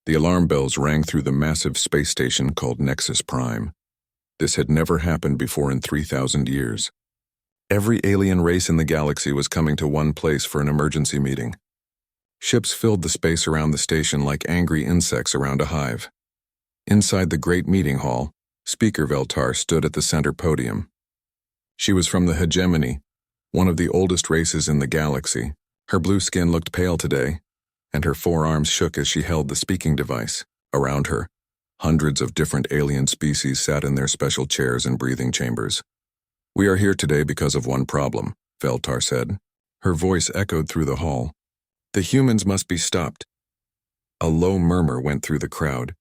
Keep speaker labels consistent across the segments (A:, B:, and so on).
A: The alarm bells rang through the massive space station called Nexus Prime. This had never happened before in 3,000 years. Every alien race in the galaxy was coming to one place for an emergency meeting. Ships filled the space around the station like angry insects around a hive. Inside the great meeting hall, Speaker Veltar stood at the center podium. She was from the hegemony, one of the oldest races in the galaxy. Her blue skin looked pale today, and her forearms shook as she held the speaking device. Around her, hundreds of different alien species sat in their special chairs and breathing chambers. "We are here today because of one problem," Veltar said. Her voice echoed through the hall. "The humans must be stopped." A low murmur went through the crowd.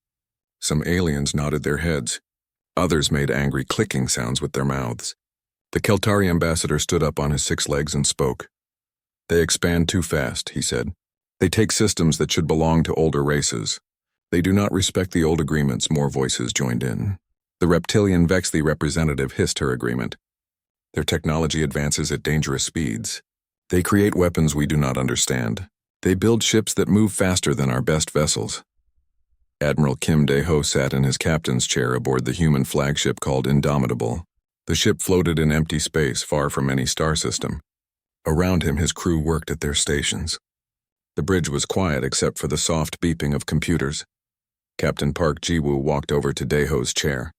A: Some aliens nodded their heads. Others made angry clicking sounds with their mouths. The Keltari ambassador stood up on his 6 legs and spoke. "They expand too fast," he said. "They take systems that should belong to older races. They do not respect the old agreements." More voices joined in. The reptilian Vexley representative hissed her agreement. "Their technology advances at dangerous speeds. They create weapons we do not understand. They build ships that move faster than our best vessels." Admiral Kim Dae-ho sat in his captain's chair aboard the human flagship called Indomitable. The ship floated in empty space far from any star system. Around him, his crew worked at their stations. The bridge was quiet except for the soft beeping of computers. Captain Park Ji-woo walked over to Dae-ho's chair.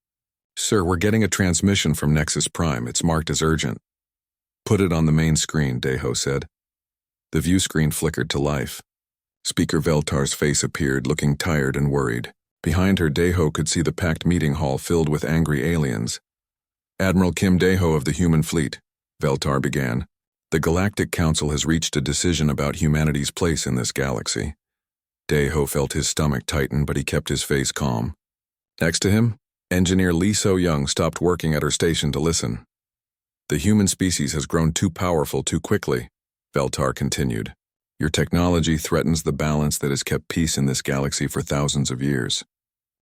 A: "Sir, we're getting a transmission from Nexus Prime. It's marked as urgent." "Put it on the main screen," Dae-ho said. The view screen flickered to life. Speaker Veltar's face appeared, looking tired and worried. Behind her, Dae-ho could see the packed meeting hall filled with angry aliens. "Admiral Kim Dae-ho of the human fleet," Veltar began. "The Galactic Council has reached a decision about humanity's place in this galaxy." Dae-ho felt his stomach tighten, but he kept his face calm. Next to him, Engineer Lee So-young stopped working at her station to listen. "The human species has grown too powerful too quickly," Veltar continued. "Your technology threatens the balance that has kept peace in this galaxy for thousands of years.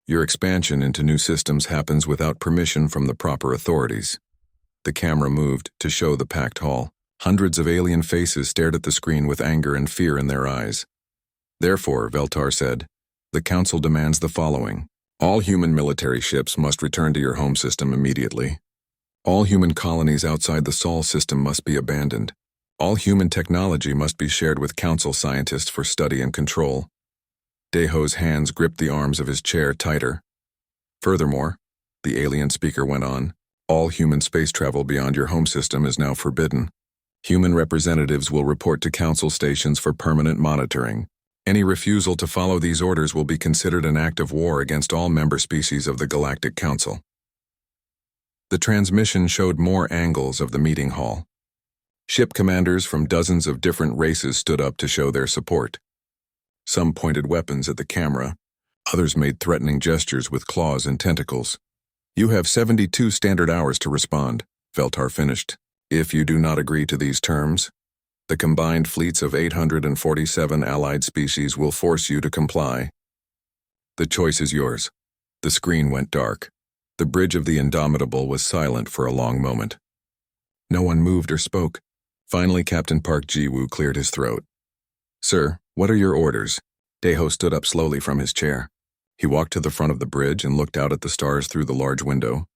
A: Your expansion into new systems happens without permission from the proper authorities." The camera moved to show the packed hall. Hundreds of alien faces stared at the screen with anger and fear in their eyes. "Therefore," Veltar said, "the Council demands the following. All human military ships must return to your home system immediately. All human colonies outside the Sol system must be abandoned. All human technology must be shared with Council scientists for study and control." Dae-ho's hands gripped the arms of his chair tighter. "Furthermore," the alien speaker went on, "all human space travel beyond your home system is now forbidden. Human representatives will report to Council stations for permanent monitoring. Any refusal to follow these orders will be considered an act of war against all member species of the Galactic Council." The transmission showed more angles of the meeting hall. Ship commanders from dozens of different races stood up to show their support. Some pointed weapons at the camera. Others made threatening gestures with claws and tentacles. "You have 72 standard hours to respond," Veltar finished. "If you do not agree to these terms, the combined fleets of 847 allied species will force you to comply. The choice is yours." The screen went dark. The bridge of the Indomitable was silent for a long moment. No one moved or spoke. Finally, Captain Park Ji-woo cleared his throat. "Sir, what are your orders?" Dae-ho stood up slowly from his chair. He walked to the front of the bridge and looked out at the stars through the large window.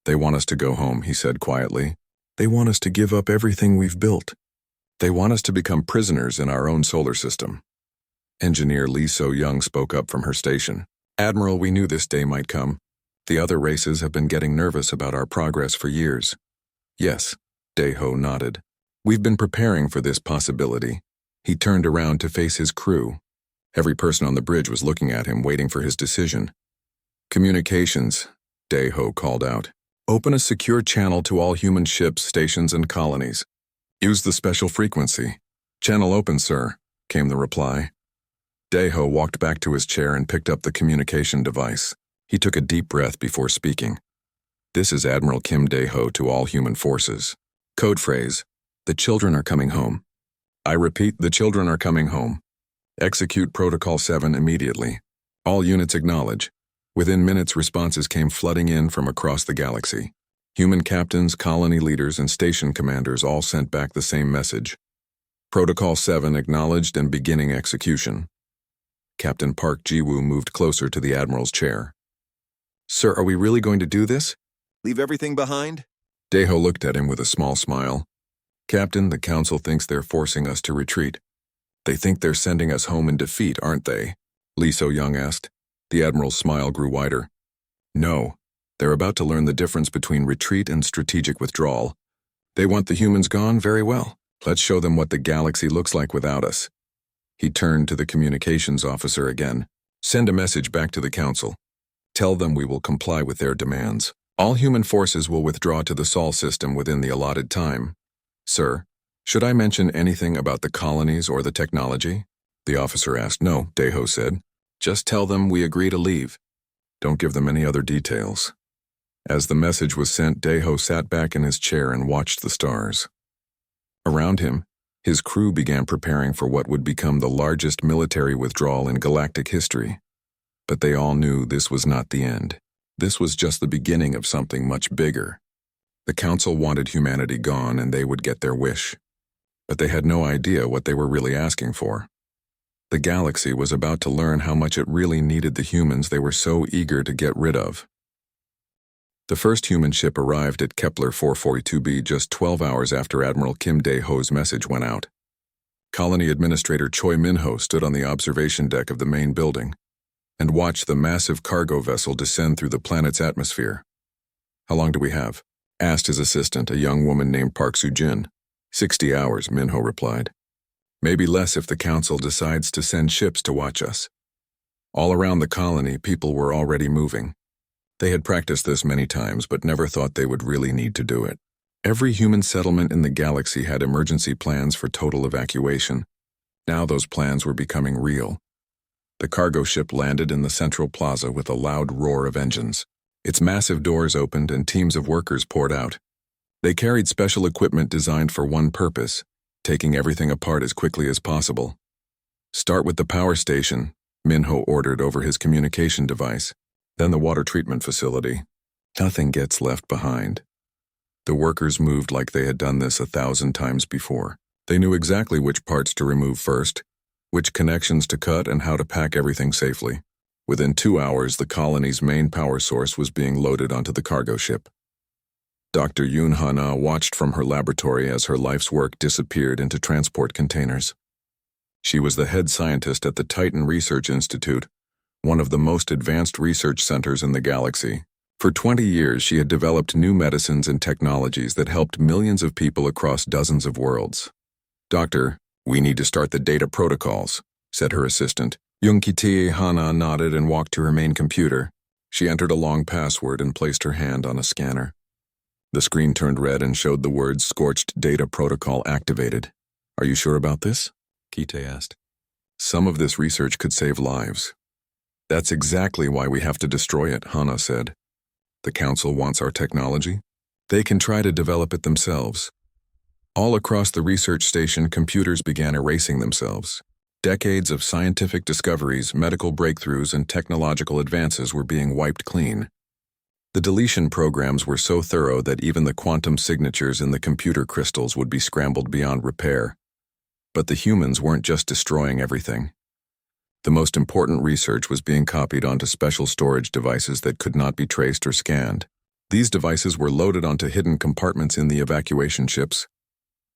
A: "They want us to go home," he said quietly. "They want us to give up everything we've built. They want us to become prisoners in our own solar system." Engineer Lee So-young spoke up from her station. "Admiral, we knew this day might come. The other races have been getting nervous about our progress for years." "Yes," Dae-ho nodded. "We've been preparing for this possibility." He turned around to face his crew. Every person on the bridge was looking at him, waiting for his decision. "Communications," Dae-ho called out. "Open a secure channel to all human ships, stations, and colonies. Use the special frequency." "Channel open, sir," came the reply. Dae-ho walked back to his chair and picked up the communication device. He took a deep breath before speaking. "This is Admiral Kim Dae-ho to all human forces. Code phrase, the children are coming home. I repeat, the children are coming home. Execute Protocol 7 immediately. All units acknowledge." Within minutes, responses came flooding in from across the galaxy. Human captains, colony leaders, and station commanders all sent back the same message. Protocol 7 acknowledged and beginning execution. Captain Park Ji-woo moved closer to the Admiral's chair. "Sir, are we really going to do this?"
B: Leave everything behind?
A: Daeho looked at him with a small smile. "Captain, the Council thinks they're forcing us to retreat. They think they're sending us home in defeat, aren't they?" Lee So-young asked. The Admiral's smile grew wider. "No, they're about to learn the difference between retreat and strategic withdrawal. They want the humans gone? Very well. Let's show them what the galaxy looks like without us." He turned to the communications officer again. "Send a message back to the Council. Tell them we will comply with their demands. All human forces will withdraw to the Sol system within the allotted time." "Sir, should I mention anything about the colonies or the technology?" the officer asked. "No," Daeho said. "Just tell them we agree to leave. Don't give them any other details." As the message was sent, Daeho sat back in his chair and watched the stars. Around him, his crew began preparing for what would become the largest military withdrawal in galactic history. But they all knew this was not the end. This was just the beginning of something much bigger. The Council wanted humanity gone and they would get their wish. But they had no idea what they were really asking for. The galaxy was about to learn how much it really needed the humans they were so eager to get rid of. The first human ship arrived at Kepler 442b just 12 hours after Admiral Kim Dae-ho's message went out. Colony Administrator Choi Min-ho stood on the observation deck of the main building and watched the massive cargo vessel descend through the planet's atmosphere. "How long do we have?" asked his assistant, a young woman named Park Soo-jin. 60 hours, Min-ho replied. "Maybe less if the Council decides to send ships to watch us." All around the colony, people were already moving. They had practiced this many times, but never thought they would really need to do it. Every human settlement in the galaxy had emergency plans for total evacuation. Now those plans were becoming real. The cargo ship landed in the central plaza with a loud roar of engines. Its massive doors opened and teams of workers poured out. They carried special equipment designed for one purpose, taking everything apart as quickly as possible. "Start with the power station," Min-ho ordered over his communication device. "Then the water treatment facility. Nothing gets left behind." The workers moved like they had done this 1,000 times before. They knew exactly which parts to remove first, which connections to cut, and how to pack everything safely. Within 2 hours, the colony's main power source was being loaded onto the cargo ship. Dr. Yoon Ha-na watched from her laboratory as her life's work disappeared into transport containers. She was the head scientist at the Titan Research Institute, one of the most advanced research centers in the galaxy. For 20 years, she had developed new medicines and technologies that helped millions of people across dozens of worlds. "Doctor, we need to start the data protocols," said her assistant. Yoon-ki Ha-na nodded and walked to her main computer. She entered a long password and placed her hand on a scanner. The screen turned red and showed the words "Scorched Data Protocol Activated." "Are you sure about this?" Kite asked. "Some of this research could save lives." "That's exactly why we have to destroy it," Hana said. "The Council wants our technology. They can try to develop it themselves." All across the research station, computers began erasing themselves. Decades of scientific discoveries, medical breakthroughs, and technological advances were being wiped clean. The deletion programs were so thorough that even the quantum signatures in the computer crystals would be scrambled beyond repair. But the humans weren't just destroying everything. The most important research was being copied onto special storage devices that could not be traced or scanned. These devices were loaded onto hidden compartments in the evacuation ships.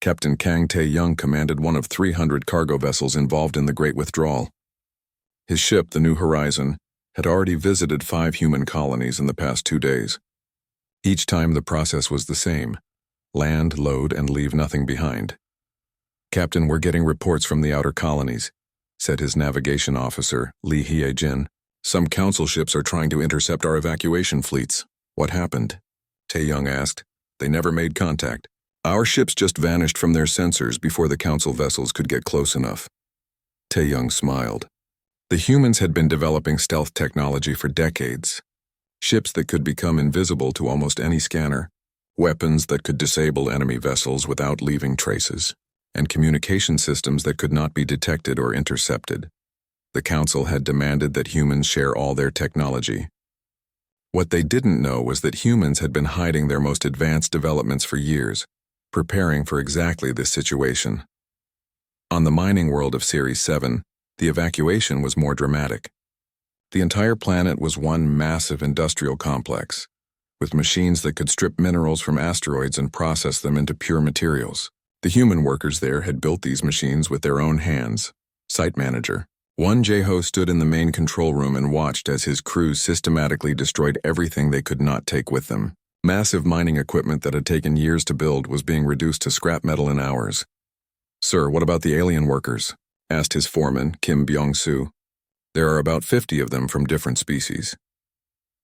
A: Captain Kang Tae-young commanded one of 300 cargo vessels involved in the Great Withdrawal. His ship, the New Horizon, had already visited 5 human colonies in the past 2 days. Each time the process was the same: land, load, and leave nothing behind. "Captain, we're getting reports from the outer colonies," said his navigation officer, Lee Hye-jin. "Some council ships are trying to intercept our evacuation fleets." "What happened?" Tae-young asked. "They never made contact. Our ships just vanished from their sensors before the council vessels could get close enough." Tae-young smiled. The humans had been developing stealth technology for decades. Ships that could become invisible to almost any scanner, weapons that could disable enemy vessels without leaving traces, and communication systems that could not be detected or intercepted. The Council had demanded that humans share all their technology. What they didn't know was that humans had been hiding their most advanced developments for years, preparing for exactly this situation. On the mining world of Series 7, The evacuation was more dramatic. The entire planet was one massive industrial complex, with machines that could strip minerals from asteroids and process them into pure materials. The human workers there had built these machines with their own hands. Site manager. One Jeho stood in the main control room and watched as his crews systematically destroyed everything they could not take with them. Massive mining equipment that had taken years to build was being reduced to scrap metal in hours. "Sir, what about the alien workers?" asked his foreman, Kim Byung-soo. "There are about 50 of them from different species.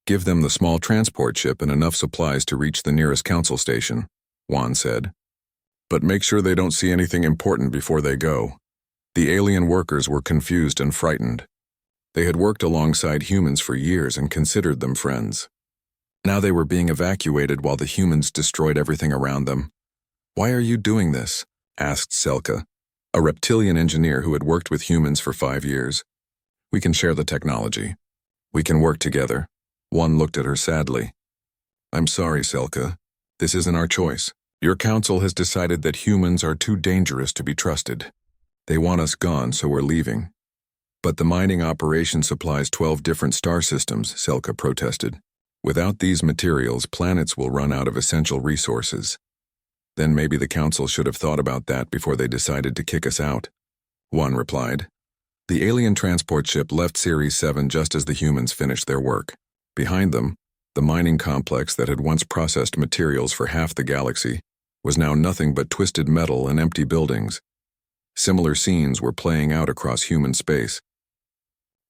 A: Give them the small transport ship and enough supplies to reach the nearest council station," Wan said. "But make sure they don't see anything important before they go." The alien workers were confused and frightened. They had worked alongside humans for years and considered them friends. Now they were being evacuated while the humans destroyed everything around them. "Why are you doing this?" asked Selka, a reptilian engineer who had worked with humans for 5 years. "We can share the technology. We can work together." One looked at her sadly. "I'm sorry, Selka. This isn't our choice. Your council has decided that humans are too dangerous to be trusted. They want us gone, so we're leaving." "But the mining operation supplies 12 different star systems," Selka protested. "Without these materials, planets will run out of essential resources." "Then maybe the council should have thought about that before they decided to kick us out," one replied. The alien transport ship left Series 7 just as the humans finished their work. Behind them, the mining complex that had once processed materials for half the galaxy was now nothing but twisted metal and empty buildings. Similar scenes were playing out across human space.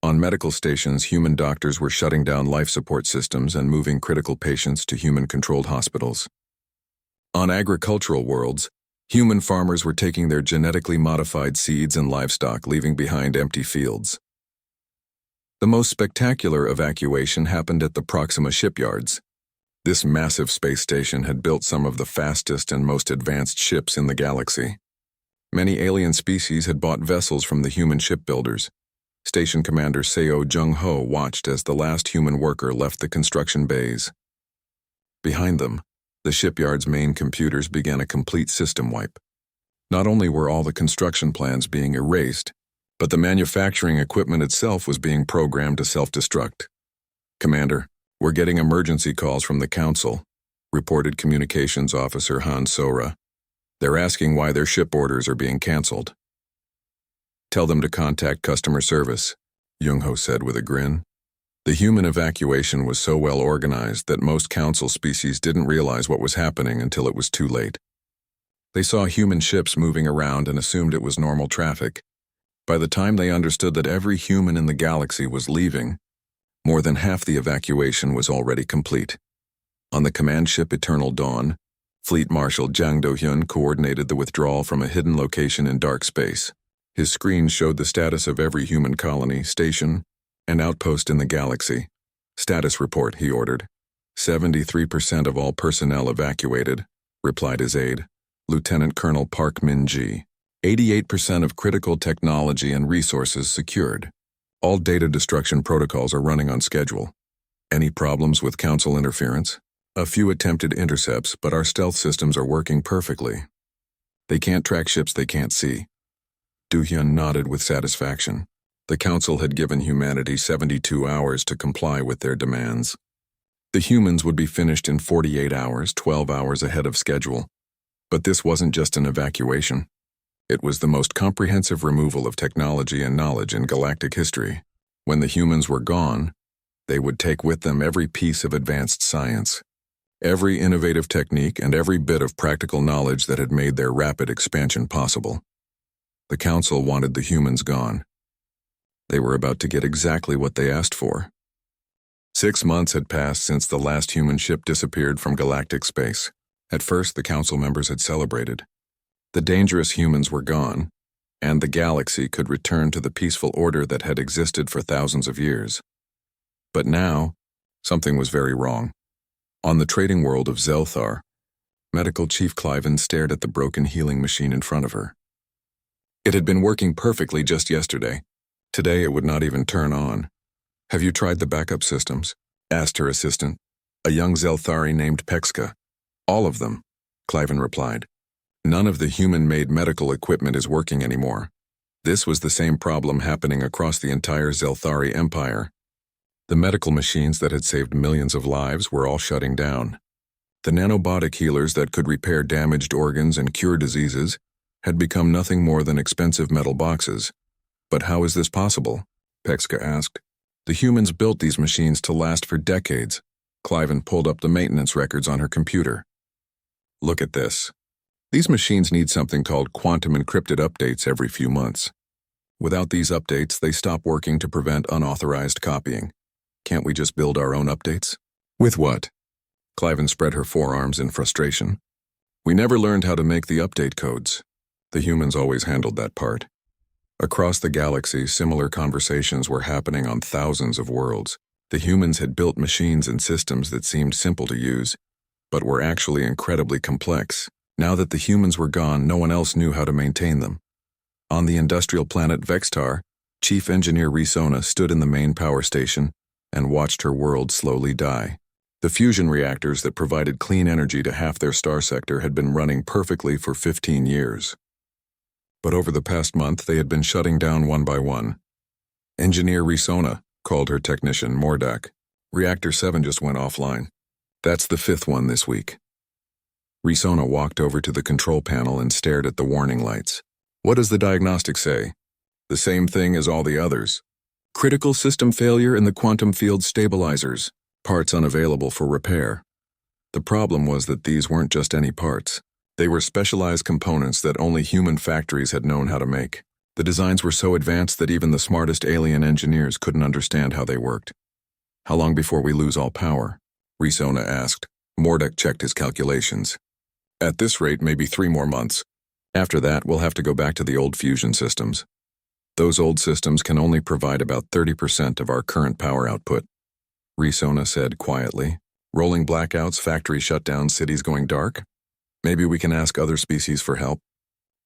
A: On medical stations, human doctors were shutting down life support systems and moving critical patients to human-controlled hospitals. On agricultural worlds, human farmers were taking their genetically modified seeds and livestock, leaving behind empty fields. The most spectacular evacuation happened at the Proxima shipyards. This massive space station had built some of the fastest and most advanced ships in the galaxy. Many alien species had bought vessels from the human shipbuilders. Station Commander Seo Jung-ho watched as the last human worker left the construction bays. Behind them, the shipyard's main computers began a complete system wipe. Not only were all the construction plans being erased, but the manufacturing equipment itself was being programmed to self-destruct. "Commander, we're getting emergency calls from the council," reported Communications Officer Han Sora. "They're asking why their ship orders are being canceled." "Tell them to contact customer service," Jung-ho said with a grin. The human evacuation was so well organized that most council species didn't realize what was happening until it was too late. They saw human ships moving around and assumed it was normal traffic. By the time they understood that every human in the galaxy was leaving, more than half the evacuation was already complete. On the command ship Eternal Dawn, Fleet Marshal Jang Do-hyun coordinated the withdrawal from a hidden location in dark space. His screen showed the status of every human colony, station, and outpost in the galaxy. "Status report," he ordered. 73% of all personnel evacuated," replied his aide, Lieutenant Colonel Park Min-ji. 88% of critical technology and resources secured. All data destruction protocols are running on schedule. Any problems with council interference? A few attempted intercepts, but our stealth systems are working perfectly. They can't track ships they can't see. Do-hyun nodded with satisfaction. The council had given humanity 72 hours to comply with their demands. The humans would be finished in 48 hours, 12 hours ahead of schedule. But this wasn't just an evacuation. It was the most comprehensive removal of technology and knowledge in galactic history. When the humans were gone, they would take with them every piece of advanced science, every innovative technique, and every bit of practical knowledge that had made their rapid expansion possible. The council wanted the humans gone. They were about to get exactly what they asked for. 6 months had passed since the last human ship disappeared from galactic space. At first, the council members had celebrated. The dangerous humans were gone, and the galaxy could return to the peaceful order that had existed for thousands of years. But now, something was very wrong. On the trading world of Zelthar, Medical Chief Cliven stared at the broken healing machine in front of her. It had been working perfectly just yesterday. Today it would not even turn on. "Have you tried the backup systems?" asked her assistant, a young Zelthari named Pexka. "All of them," Cliven replied. "None of the human-made medical equipment is working anymore. This was the same problem happening across the entire Zelthari Empire. The medical machines that had saved millions of lives were all shutting down. The nanobotic healers that could repair damaged organs and cure diseases had become nothing more than expensive metal boxes. But how is this possible? Pekska asked. The humans built these machines to last for decades. Cliven pulled up the maintenance records on her computer. Look at this. These machines need something called quantum encrypted updates every few months. Without these updates, they stop working to prevent unauthorized copying. Can't we just build our own updates? With what? Cliven spread her forearms in frustration. We never learned how to make the update codes. The humans always handled that part. Across the galaxy, similar conversations were happening on thousands of worlds. The humans had built machines and systems that seemed simple to use, but were actually incredibly complex. Now that the humans were gone, no one else knew how to maintain them. On the industrial planet Vextar, Chief Engineer Risona stood in the main power station and watched her world slowly die. The fusion reactors that provided clean energy to half their star sector had been running perfectly for 15 years. But over the past month, they had been shutting down one by one. Engineer Risona called her technician Mordak. Reactor 7 just went offline. That's the 5th one this week. Risona walked over to the control panel and stared at the warning lights. What does the diagnostic say? The same thing as all the others. Critical system failure in the quantum field stabilizers. Parts unavailable for repair. The problem was that these weren't just any parts. They were specialized components that only human factories had known how to make. The designs were so advanced that even the smartest alien engineers couldn't understand how they worked. How long before we lose all power? Risona asked. Mordak checked his calculations. At this rate, maybe 3 more months. After that, we'll have to go back to the old fusion systems. Those old systems can only provide about 30% of our current power output. Risona said quietly. Rolling blackouts, factory shutdowns, cities going dark? Maybe we can ask other species for help.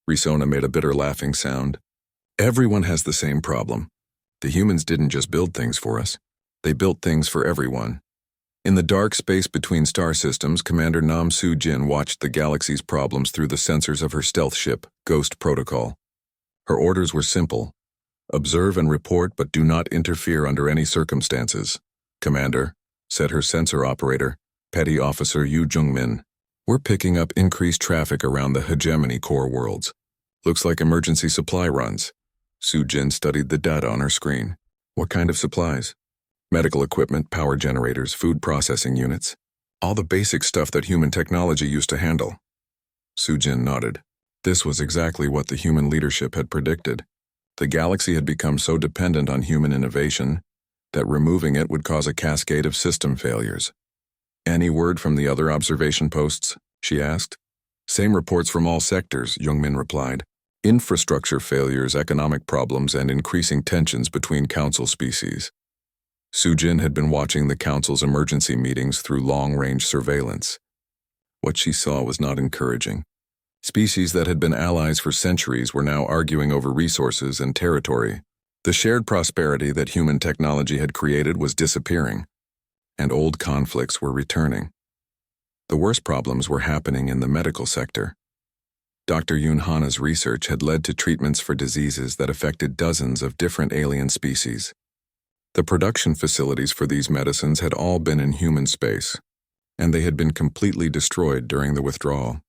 A: Risona made a bitter laughing sound. Everyone has the same problem. The humans didn't just build things for us. They built things for everyone. In the dark space between star systems, Commander Nam Soo-jin watched the galaxy's problems through the sensors of her stealth ship, Ghost Protocol. Her orders were simple. Observe and report, but do not interfere under any circumstances. Commander, said her sensor operator, Petty Officer Yu Jung-min. We're picking up increased traffic around the hegemony core worlds. Looks like emergency supply runs. Soo-jin studied the data on her screen. What kind of supplies? Medical equipment, power generators, food processing units. All the basic stuff that human technology used to handle. Soo-jin nodded. This was exactly what the human leadership had predicted. The galaxy had become so dependent on human innovation that removing it would cause a cascade of system failures. Any word from the other observation posts? She asked. Same reports from all sectors, Jung-min replied. Infrastructure failures, economic problems, and increasing tensions between council species. Soo-jin had been watching the council's emergency meetings through long-range surveillance. What she saw was not encouraging. Species that had been allies for centuries were now arguing over resources and territory. The shared prosperity that human technology had created was disappearing, and old conflicts were returning. The worst problems were happening in the medical sector. Dr. Yoon Hana's research had led to treatments for diseases that affected dozens of different alien species. The production facilities for these medicines had all been in human space, and they had been completely destroyed during the withdrawal.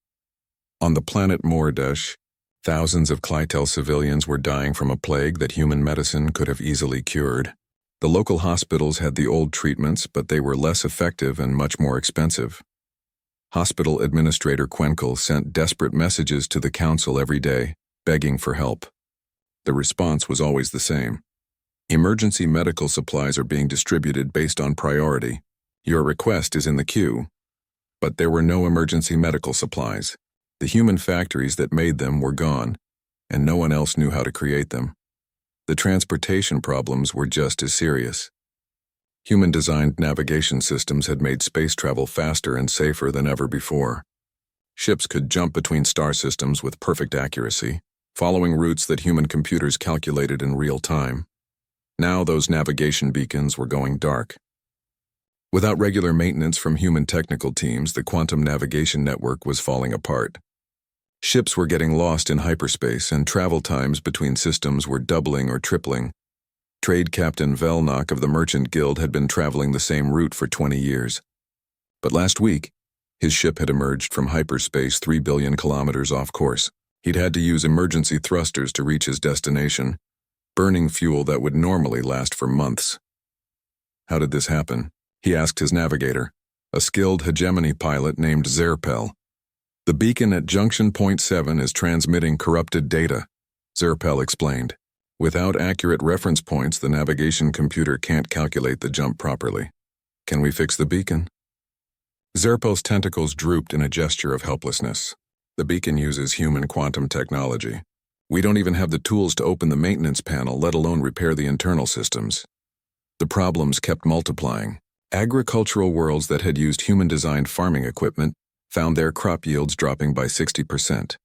A: On the planet Mordesh, thousands of Clytel civilians were dying from a plague that human medicine could have easily cured. The local hospitals had the old treatments, but they were less effective and much more expensive. Hospital Administrator Quenkel sent desperate messages to the council every day, begging for help. The response was always the same. Emergency medical supplies are being distributed based on priority. Your request is in the queue. But there were no emergency medical supplies. The human factories that made them were gone, and no one else knew how to create them. The transportation problems were just as serious. Human-designed navigation systems had made space travel faster and safer than ever before. Ships could jump between star systems with perfect accuracy, following routes that human computers calculated in real time. Now those navigation beacons were going dark. Without regular maintenance from human technical teams, the quantum navigation network was falling apart. Ships were getting lost in hyperspace, and travel times between systems were doubling or tripling. Trade Captain Velnock of the Merchant Guild had been traveling the same route for 20 years. But last week, his ship had emerged from hyperspace 3 billion kilometers off course. He'd had to use emergency thrusters to reach his destination, burning fuel that would normally last for months. How did this happen? He asked his navigator, a skilled hegemony pilot named Zerpel. The beacon at Junction Point 7 is transmitting corrupted data, Zerpel explained. Without accurate reference points, the navigation computer can't calculate the jump properly. Can we fix the beacon? Zerpel's tentacles drooped in a gesture of helplessness. The beacon uses human quantum technology. We don't even have the tools to open the maintenance panel, let alone repair the internal systems. The problems kept multiplying. Agricultural worlds that had used human-designed farming equipment found their crop yields dropping by 60%.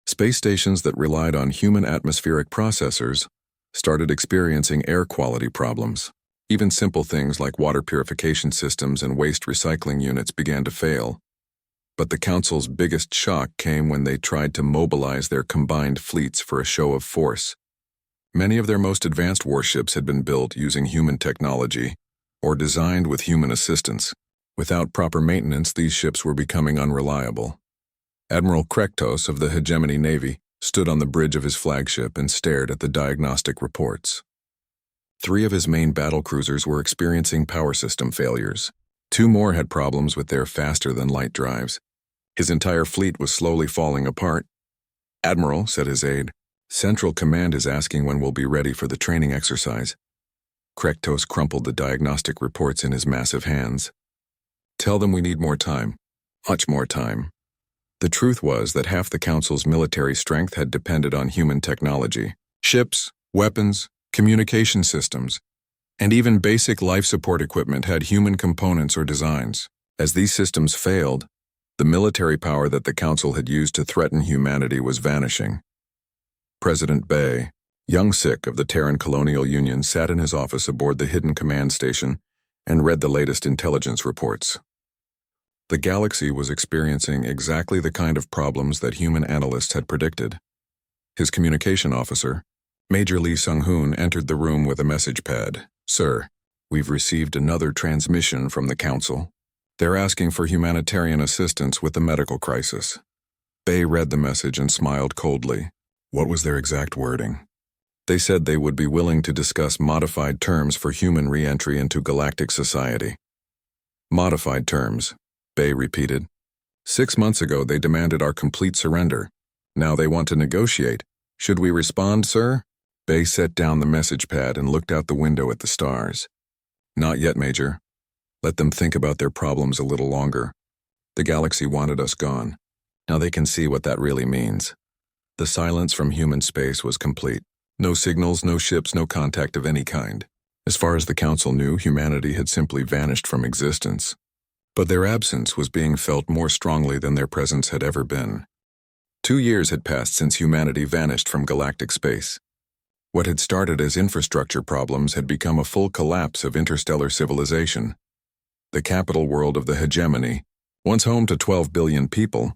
A: Space stations that relied on human atmospheric processors started experiencing air quality problems. Even simple things like water purification systems and waste recycling units began to fail. But the Council's biggest shock came when they tried to mobilize their combined fleets for a show of force. Many of their most advanced warships had been built using human technology or designed with human assistance. Without proper maintenance, these ships were becoming unreliable. Admiral Krektos of the Hegemony Navy stood on the bridge of his flagship and stared at the diagnostic reports. 3 of his main battlecruisers were experiencing power system failures. 2 more had problems with their faster-than-light drives. His entire fleet was slowly falling apart. "Admiral," said his aide, "Central Command is asking when we'll be ready for the training exercise." Krektos crumpled the diagnostic reports in his massive hands. "Tell them we need more time. Much more time." The truth was that half the Council's military strength had depended on human technology. Ships, weapons, communication systems, and even basic life support equipment had human components or designs. As these systems failed, the military power that the Council had used to threaten humanity was vanishing. President Bay, young Sikh of the Terran Colonial Union, sat in his office aboard the hidden command station and read the latest intelligence reports. The galaxy was experiencing exactly the kind of problems that human analysts had predicted. His communication officer, Major Lee Sung-hoon, entered the room with a message pad. "Sir, we've received another transmission from the Council. They're asking for humanitarian assistance with the medical crisis." Bay read the message and smiled coldly. What was their exact wording? They said they would be willing to discuss modified terms for human re-entry into galactic society. "Modified terms," Bay repeated. 6 months ago they demanded our complete surrender. Now they want to negotiate. Should we respond, sir? Bay set down the message pad and looked out the window at the stars. "Not yet, Major. Let them think about their problems a little longer. The galaxy wanted us gone. Now they can see what that really means." The silence from human space was complete. No signals, no ships, no contact of any kind. As far as the Council knew, humanity had simply vanished from existence. But their absence was being felt more strongly than their presence had ever been. 2 years had passed since humanity vanished from galactic space. What had started as infrastructure problems had become a full collapse of interstellar civilization. The capital world of the hegemony, once home to 12 billion people,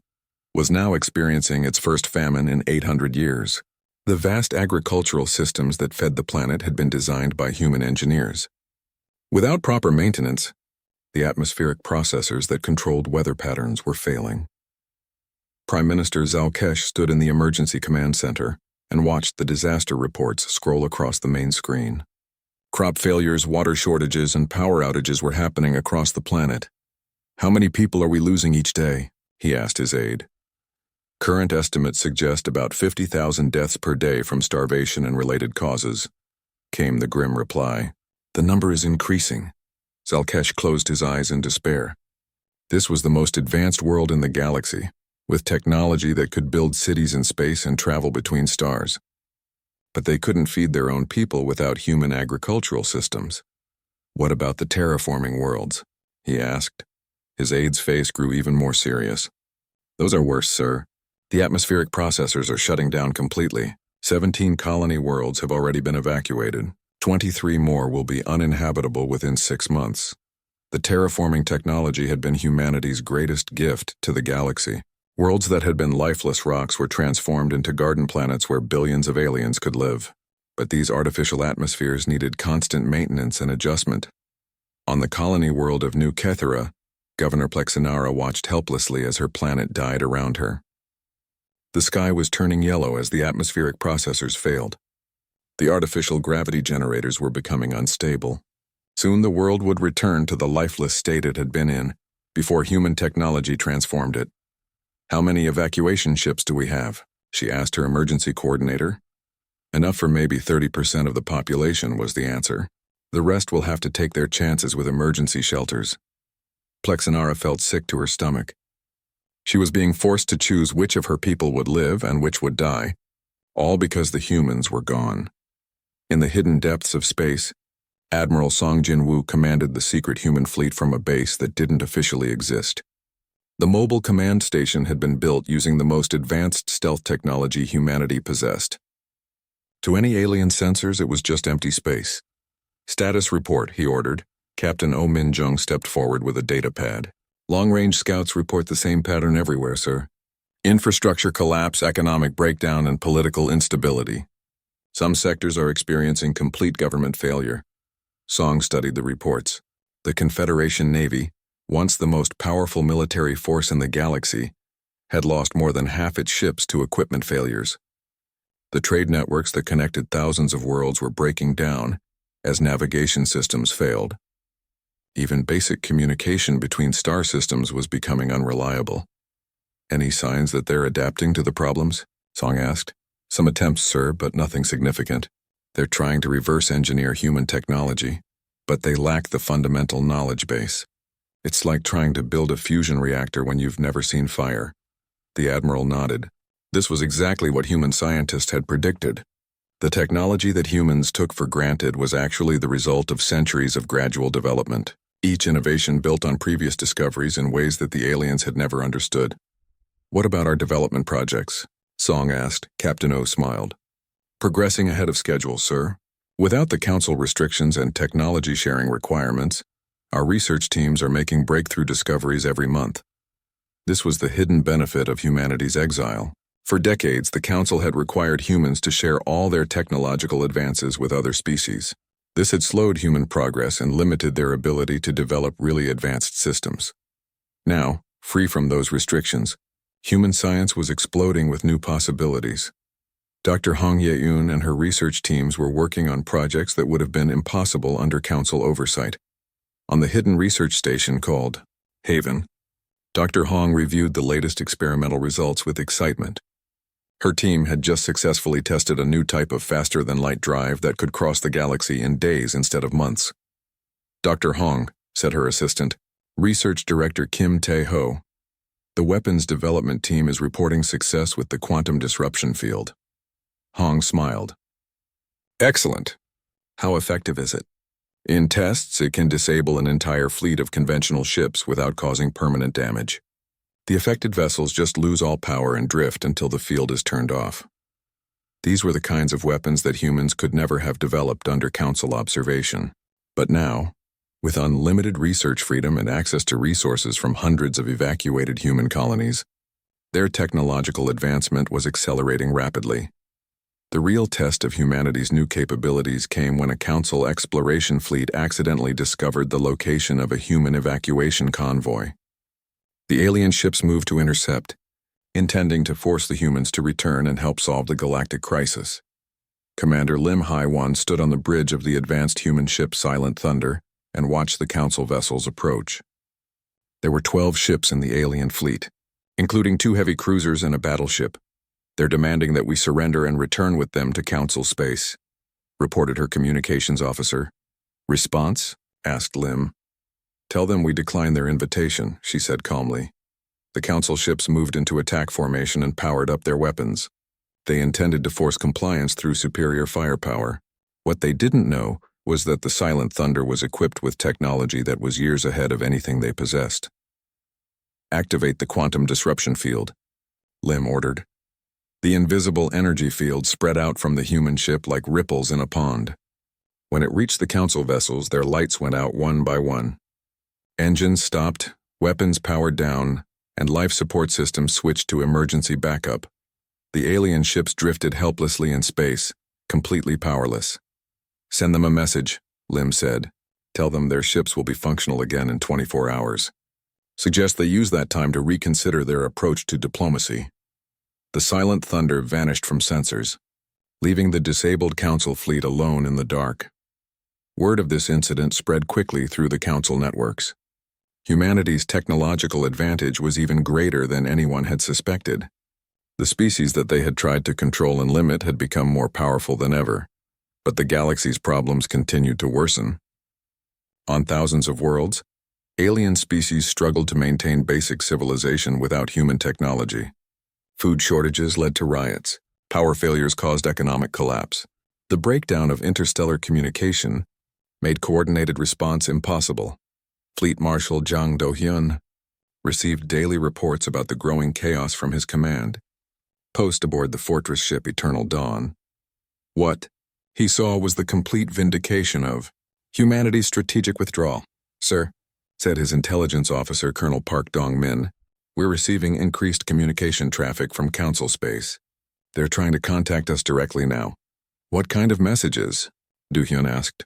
A: was now experiencing its first famine in 800 years. The vast agricultural systems that fed the planet had been designed by human engineers. Without proper maintenance, the atmospheric processors that controlled weather patterns were failing. Prime Minister Zalkesh stood in the emergency command center and watched the disaster reports scroll across the main screen. Crop failures, water shortages, and power outages were happening across the planet. "How many people are we losing each day?" he asked his aide. "Current estimates suggest about 50,000 deaths per day from starvation and related causes," came the grim reply. "The number is increasing." Zalkesh closed his eyes in despair. This was the most advanced world in the galaxy, with technology that could build cities in space and travel between stars. But they couldn't feed their own people without human agricultural systems. "What about the terraforming worlds?" he asked. His aide's face grew even more serious. "Those are worse, sir. The atmospheric processors are shutting down completely. 17 colony worlds have already been evacuated. 23 more will be uninhabitable within 6 months. The terraforming technology had been humanity's greatest gift to the galaxy. Worlds that had been lifeless rocks were transformed into garden planets where billions of aliens could live. But these artificial atmospheres needed constant maintenance and adjustment. On the colony world of New Kethera, Governor Plexinara watched helplessly as her planet died around her. The sky was turning yellow as the atmospheric processors failed. The artificial gravity generators were becoming unstable. Soon the world would return to the lifeless state it had been in, before human technology transformed it. "How many evacuation ships do we have?" she asked her emergency coordinator. "Enough for maybe 30% of the population," was the answer. "The rest will have to take their chances with emergency shelters." Plexinara felt sick to her stomach. She was being forced to choose which of her people would live and which would die, all because the humans were gone. In the hidden depths of space, Admiral Song Jin-woo commanded the secret human fleet from a base that didn't officially exist. The mobile command station had been built using the most advanced stealth technology humanity possessed. To any alien sensors, it was just empty space. "Status report," he ordered. Captain Oh Min-jung stepped forward with a data pad. "Long-range scouts report the same pattern everywhere, sir. Infrastructure collapse, economic breakdown, and political instability. Some sectors are experiencing complete government failure." Song studied the reports. The Confederation Navy, once the most powerful military force in the galaxy, had lost more than half its ships to equipment failures. The trade networks that connected thousands of worlds were breaking down as navigation systems failed. Even basic communication between star systems was becoming unreliable. "Any signs that they're adapting to the problems?" Song asked. "Some attempts, sir, but nothing significant. They're trying to reverse engineer human technology, but they lack the fundamental knowledge base. It's like trying to build a fusion reactor when you've never seen fire." The Admiral nodded. This was exactly what human scientists had predicted. The technology that humans took for granted was actually the result of centuries of gradual development, each innovation built on previous discoveries in ways that the aliens had never understood. "What about our development projects?" Song asked. Captain O smiled. "Progressing ahead of schedule, sir. Without the Council restrictions and technology sharing requirements, our research teams are making breakthrough discoveries every month." This was the hidden benefit of humanity's exile. For decades, the Council had required humans to share all their technological advances with other species. This had slowed human progress and limited their ability to develop really advanced systems. Now, free from those restrictions, human science was exploding with new possibilities. Dr. Hong Ye-eun and her research teams were working on projects that would have been impossible under Council oversight. On the hidden research station called Haven, Dr. Hong reviewed the latest experimental results with excitement. Her team had just successfully tested a new type of faster-than-light drive that could cross the galaxy in days instead of months. "Dr. Hong," said her assistant, Research Director Kim Tae-ho, "the weapons development team is reporting success with the quantum disruption field." Hong smiled. "Excellent. How effective is it?" "In tests, it can disable an entire fleet of conventional ships without causing permanent damage. The affected vessels just lose all power and drift until the field is turned off." These were the kinds of weapons that humans could never have developed under Council observation. But now, with unlimited research freedom and access to resources from hundreds of evacuated human colonies, their technological advancement was accelerating rapidly. The real test of humanity's new capabilities came when a Council exploration fleet accidentally discovered the location of a human evacuation convoy. The alien ships moved to intercept, intending to force the humans to return and help solve the galactic crisis. Commander Lim Hai-won stood on the bridge of the advanced human ship Silent Thunder and watched the Council vessels approach. There were 12 ships in the alien fleet, including 2 heavy cruisers and a battleship. "They're demanding that we surrender and return with them to Council space," reported her communications officer. "Response?" asked Lim. "Tell them we decline their invitation," she said calmly. The Council ships moved into attack formation and powered up their weapons. They intended to force compliance through superior firepower. What they didn't know was that the Silent Thunder was equipped with technology that was years ahead of anything they possessed. "Activate the quantum disruption field," Lim ordered. The invisible energy field spread out from the human ship like ripples in a pond. When it reached the Council vessels, their lights went out one by one. Engines stopped, weapons powered down, and life support systems switched to emergency backup. The alien ships drifted helplessly in space, completely powerless. "Send them a message," Lim said. "Tell them their ships will be functional again in 24 hours. Suggest they use that time to reconsider their approach to diplomacy." The silent thunder vanished from sensors, leaving the disabled Council fleet alone in the dark. Word of this incident spread quickly through the Council networks. Humanity's technological advantage was even greater than anyone had suspected. The species that they had tried to control and limit had become more powerful than ever, but the galaxy's problems continued to worsen. On thousands of worlds, alien species struggled to maintain basic civilization without human technology. Food shortages led to riots. Power failures caused economic collapse. The breakdown of interstellar communication made coordinated response impossible. Fleet Marshal Zhang Dohyun received daily reports about the growing chaos from his command, post aboard the fortress ship Eternal Dawn. What he saw was the complete vindication of humanity's strategic withdrawal. "Sir," said his intelligence officer, Colonel Park Dong-min, "we're receiving increased communication traffic from Council space. They're trying to contact us directly now." "What kind of messages?" Dohyun asked.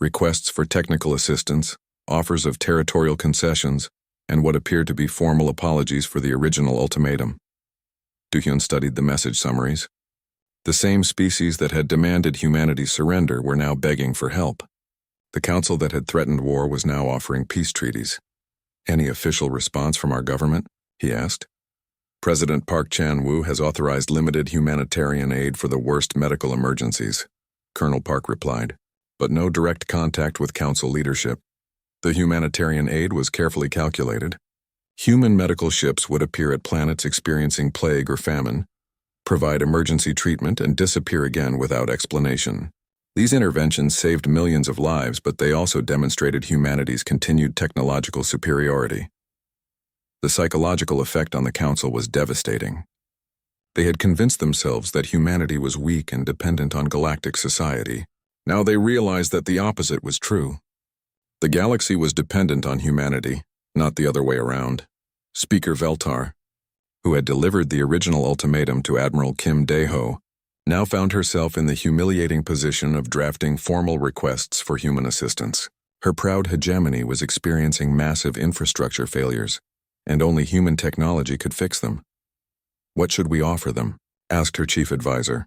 A: "Requests for technical assistance, offers of territorial concessions, and what appeared to be formal apologies for the original ultimatum." Dohyun studied the message summaries. The same species that had demanded humanity's surrender were now begging for help. The council that had threatened war was now offering peace treaties. "Any official response from our government?" he asked. "President Park Chan-woo has authorized limited humanitarian aid for the worst medical emergencies," Colonel Park replied, "but no direct contact with council leadership. The humanitarian aid was carefully calculated. Human medical ships would appear at planets experiencing plague or famine, provide emergency treatment, and disappear again without explanation. These interventions saved millions of lives, but they also demonstrated humanity's continued technological superiority. The psychological effect on the Council was devastating. They had convinced themselves that humanity was weak and dependent on galactic society. Now they realized that the opposite was true. The galaxy was dependent on humanity, not the other way around. Speaker Veltar, who had delivered the original ultimatum to Admiral Kim Dae-ho, now found herself in the humiliating position of drafting formal requests for human assistance. Her proud hegemony was experiencing massive infrastructure failures, and only human technology could fix them. "What should we offer them?" asked her chief advisor.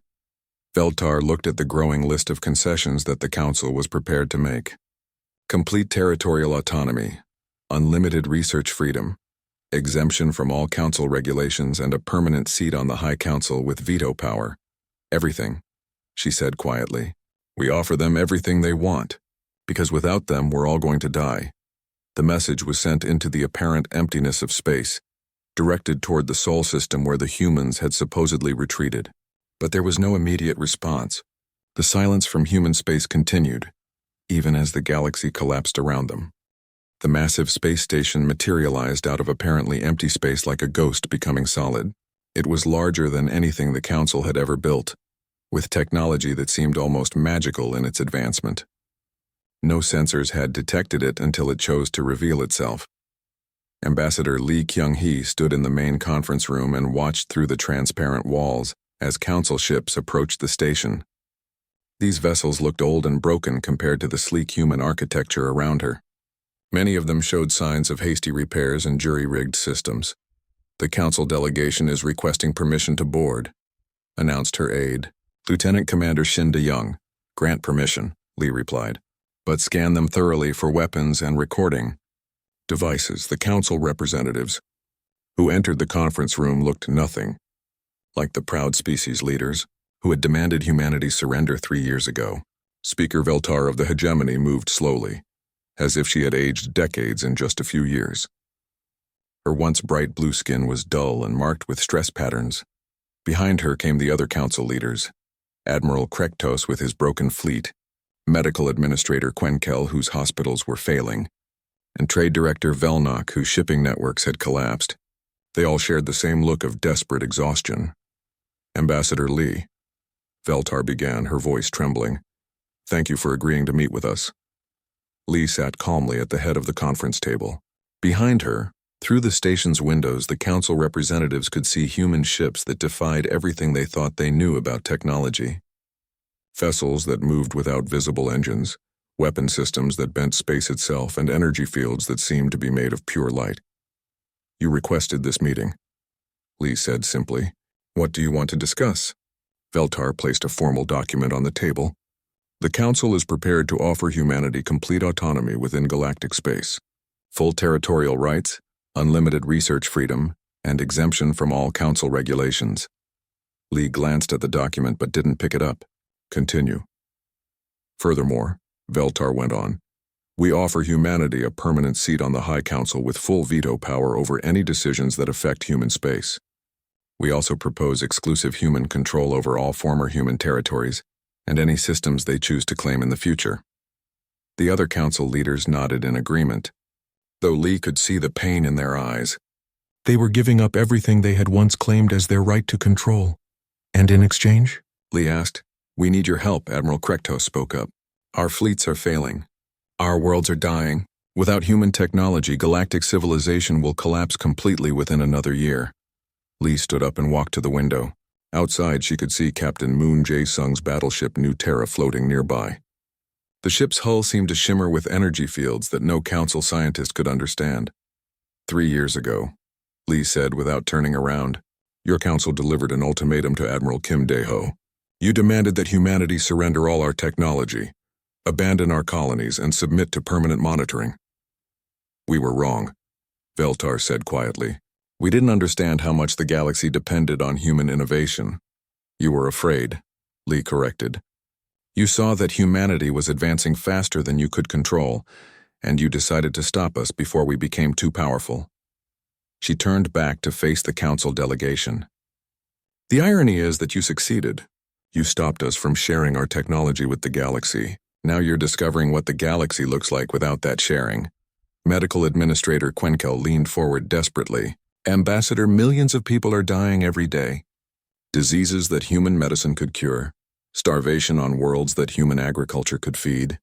A: Veltar looked at the growing list of concessions that the Council was prepared to make. Complete territorial autonomy, unlimited research freedom, exemption from all Council regulations, and a permanent seat on the High Council with veto power. "Everything," she said quietly. "We offer them everything they want, because without them we're all going to die." The message was sent into the apparent emptiness of space, directed toward the Sol system where the humans had supposedly retreated. But there was no immediate response. The silence from human space continued, even as the galaxy collapsed around them. The massive space station materialized out of apparently empty space like a ghost becoming solid. It was larger than anything the Council had ever built, with technology that seemed almost magical in its advancement. No sensors had detected it until it chose to reveal itself. Ambassador Lee Kyung-hee stood in the main conference room and watched through the transparent walls as Council ships approached the station. These vessels looked old and broken compared to the sleek human architecture around her. Many of them showed signs of hasty repairs and jury-rigged systems. "The Council delegation is requesting permission to board," announced her aide, Lieutenant Commander Shin De-young. "Grant permission," Lee replied, "but scan them thoroughly for weapons and recording devices." The Council representatives who entered the conference room looked nothing like the proud species leaders who had demanded humanity's surrender 3 years ago. Speaker Veltar of the hegemony moved slowly, as if she had aged decades in just a few years. Her once bright blue skin was dull and marked with stress patterns. Behind her came the other Council leaders, Admiral Krektos with his broken fleet, Medical Administrator Quenkel, whose hospitals were failing, and Trade Director Velnok, whose shipping networks had collapsed. They all shared the same look of desperate exhaustion. "Ambassador Lee," Veltar began, her voice trembling, "thank you for agreeing to meet with us." Lee sat calmly at the head of the conference table. Behind her, Through the station's windows, the council representatives could see human ships that defied everything they thought they knew about technology. Vessels that moved without visible engines, weapon systems that bent space itself, and energy fields that seemed to be made of pure light. "You requested this meeting," Lee said simply. "What do you want to discuss?" Veltar placed a formal document on the table. "The Council is prepared to offer humanity complete autonomy within galactic space. Full territorial rights, unlimited research freedom, and exemption from all Council regulations." Lee glanced at the document but didn't pick it up. "Continue." "Furthermore," Veltar went on, "we offer humanity a permanent seat on the High Council with full veto power over any decisions that affect human space. We also propose exclusive human control over all former human territories and any systems they choose to claim in the future." The other council leaders nodded in agreement, though Lee could see the pain in their eyes. They were giving up everything they had once claimed as their right to control. "And in exchange?" Lee asked. "We need your help," Admiral Krektos spoke up. "Our fleets are failing. Our worlds are dying. Without human technology, galactic civilization will collapse completely within another year." Lee stood up and walked to the window. Outside, she could see Captain Moon Jae-sung's battleship New Terra floating nearby. The ship's hull seemed to shimmer with energy fields that no council scientist could understand. 3 years ago," Lee said without turning around, "your council delivered an ultimatum to Admiral Kim Dae-ho. You demanded that humanity surrender all our technology, abandon our colonies, and submit to permanent monitoring." "We were wrong," Veltar said quietly. "We didn't understand how much the galaxy depended on human innovation." "You were afraid," Lee corrected. "You saw that humanity was advancing faster than you could control, and you decided to stop us before we became too powerful." She turned back to face the council delegation. "The irony is that you succeeded. You stopped us from sharing our technology with the galaxy. Now you're discovering what the galaxy looks like without that sharing." Medical Administrator Quenkel leaned forward desperately. "Ambassador, millions of people are dying every day. Diseases that human medicine could cure. Starvation on worlds that human agriculture could feed.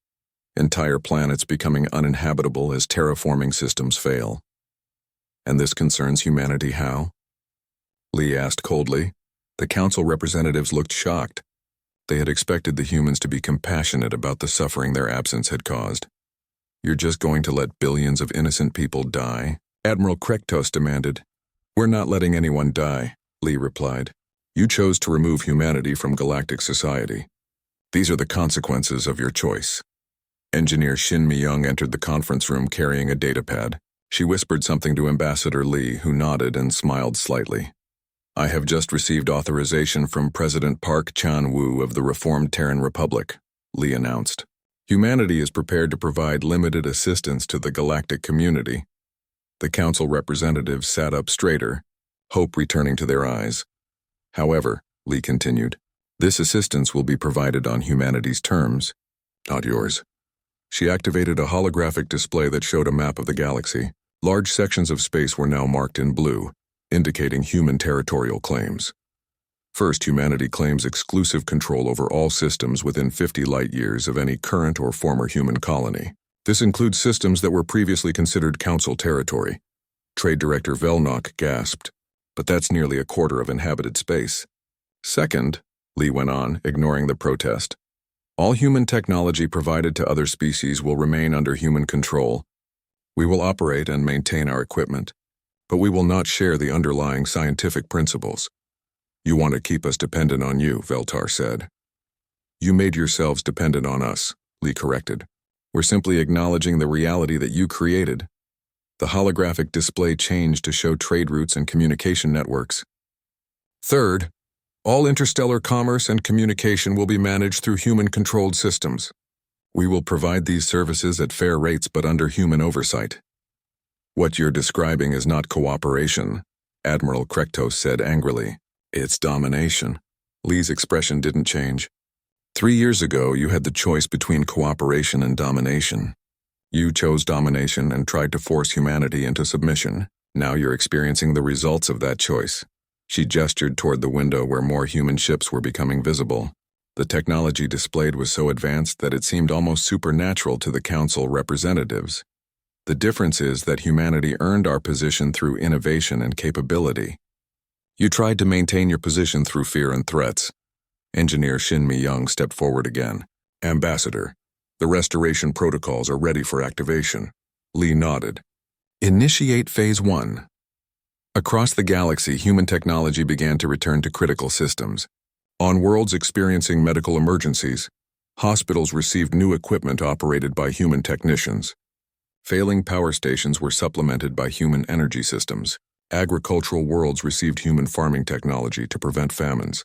A: Entire planets becoming uninhabitable as terraforming systems fail. And this concerns humanity how?" Lee asked coldly. The council representatives looked shocked. They had expected the humans to be compassionate about the suffering their absence had caused. "You're just going to let billions of innocent people die?" Admiral Krektos demanded. "We're not letting anyone die," Lee replied. "You chose to remove humanity from galactic society. These are the consequences of your choice." Engineer Shin Mi-young entered the conference room carrying a datapad. She whispered something to Ambassador Lee, who nodded and smiled slightly. "I have just received authorization from President Park Chan-woo of the Reformed Terran Republic," Lee announced. "Humanity is prepared to provide limited assistance to the galactic community." The council representatives sat up straighter, hope returning to their eyes. "However," Lee continued, "this assistance will be provided on humanity's terms, not yours." She activated a holographic display that showed a map of the galaxy. Large sections of space were now marked in blue, indicating human territorial claims. First, humanity claims exclusive control over all systems within 50 light-years of any current or former human colony. This includes systems that were previously considered Council territory. Trade Director Velnok gasped, "But that's nearly a quarter of inhabited space." "Second," Lee went on, ignoring the protest, "all human technology provided to other species will remain under human control. We will operate and maintain our equipment, but we will not share the underlying scientific principles." "You want to keep us dependent on you," Veltar said. "You made yourselves dependent on us," Lee corrected. "We're simply acknowledging the reality that you created." The holographic display changed to show trade routes and communication networks. "Third, all interstellar commerce and communication will be managed through human-controlled systems. We will provide these services at fair rates but under human oversight." "What you're describing is not cooperation," Admiral Krektos said angrily. "It's domination." Lee's expression didn't change. 3 years ago, you had the choice between cooperation and domination. You chose domination and tried to force humanity into submission. Now you're experiencing the results of that choice. She gestured toward the window where more human ships were becoming visible. The technology displayed was so advanced that it seemed almost supernatural to the council representatives. The difference is that humanity earned our position through innovation and capability. You tried to maintain your position through fear and threats. Engineer Shin Mi-young stepped forward again. Ambassador, the restoration protocols are ready for activation. Lee nodded. Initiate Phase 1. Across the galaxy, human technology began to return to critical systems. On worlds experiencing medical emergencies, hospitals received new equipment operated by human technicians. Failing power stations were supplemented by human energy systems. Agricultural worlds received human farming technology to prevent famines.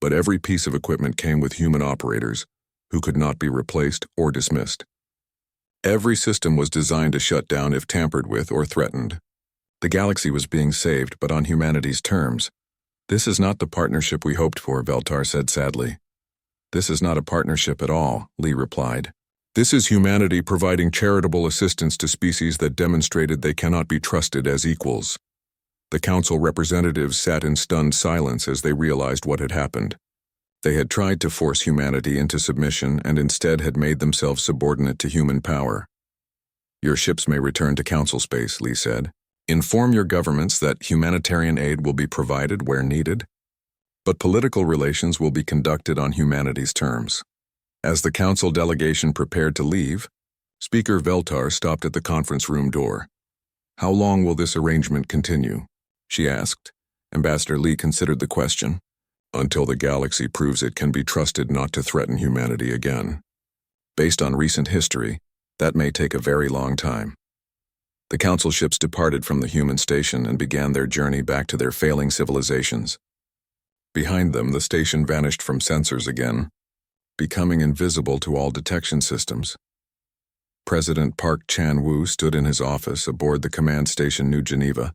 A: But every piece of equipment came with human operators, who could not be replaced or dismissed. Every system was designed to shut down if tampered with or threatened. The galaxy was being saved, but on humanity's terms. This is not the partnership we hoped for, Veltar said sadly. This is not a partnership at all, Lee replied. This is humanity providing charitable assistance to species that demonstrated they cannot be trusted as equals. The council representatives sat in stunned silence as they realized what had happened. They had tried to force humanity into submission and instead had made themselves subordinate to human power. Your ships may return to council space, Lee said. Inform your governments that humanitarian aid will be provided where needed, but political relations will be conducted on humanity's terms. As the council delegation prepared to leave, Speaker Veltar stopped at the conference room door. How long will this arrangement continue? She asked. Ambassador Lee considered the question. Until the galaxy proves it can be trusted not to threaten humanity again. Based on recent history, that may take a very long time. The council ships departed from the human station and began their journey back to their failing civilizations. Behind them, the station vanished from sensors again, becoming invisible to all detection systems. President Park Chan-woo stood in his office aboard the command station New Geneva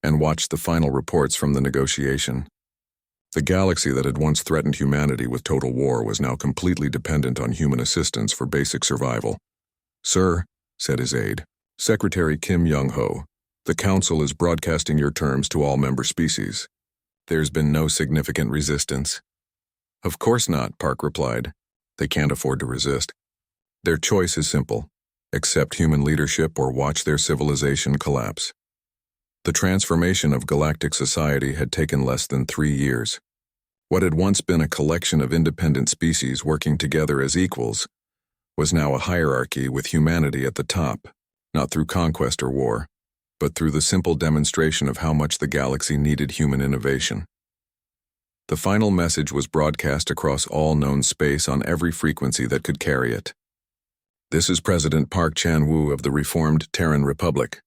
A: and watched the final reports from the negotiation. The galaxy that had once threatened humanity with total war was now completely dependent on human assistance for basic survival. Sir, said his aide, Secretary Kim Young-ho, the council is broadcasting your terms to all member species. There's been no significant resistance. Of course not, Park replied. They can't afford to resist. Their choice is simple. Accept human leadership or watch their civilization collapse. The transformation of galactic society had taken less than 3 years. What had once been a collection of independent species working together as equals was now a hierarchy with humanity at the top, not through conquest or war, but through the simple demonstration of how much the galaxy needed human innovation. The final message was broadcast across all known space on every frequency that could carry it. This is President Park Chan-woo of the reformed Terran Republic.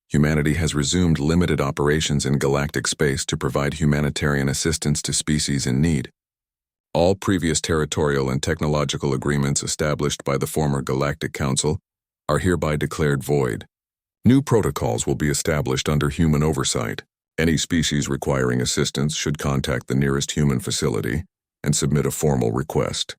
A: Humanity has resumed limited operations in galactic space to provide humanitarian assistance to species in need. All previous territorial and technological agreements established by the former Galactic Council are hereby declared void. New protocols will be established under human oversight. Any species requiring assistance should contact the nearest human facility and submit a formal request.